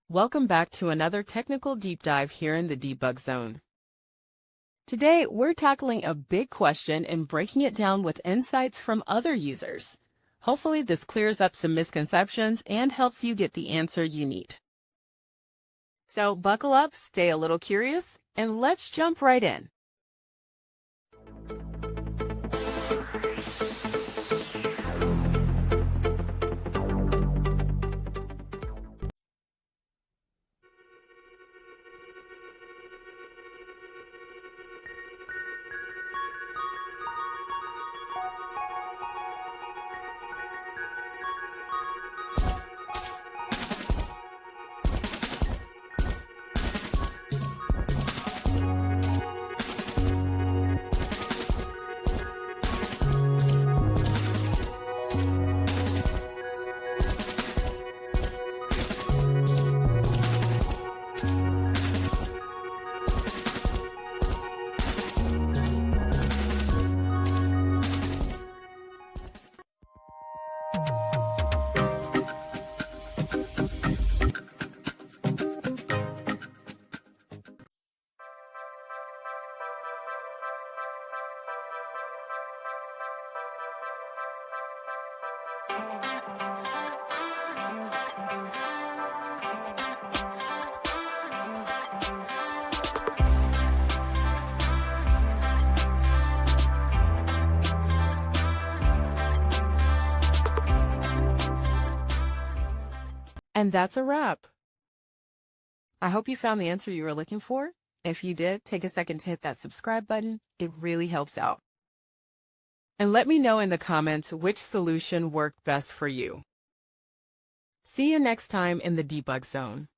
Welcome back to another technical deep dive here in the debug zone. Today, we're tackling a big question and breaking it down with insights from other users. Hopefully, this clears up some misconceptions and helps you get the answer you need. So buckle up, stay a little curious, and let's jump right in. And that's a wrap. I hope you found the answer you were looking for. If you did, take a second to hit that subscribe button. It really helps out. And let me know in the comments which solution worked best for you. See you next time in the debug zone.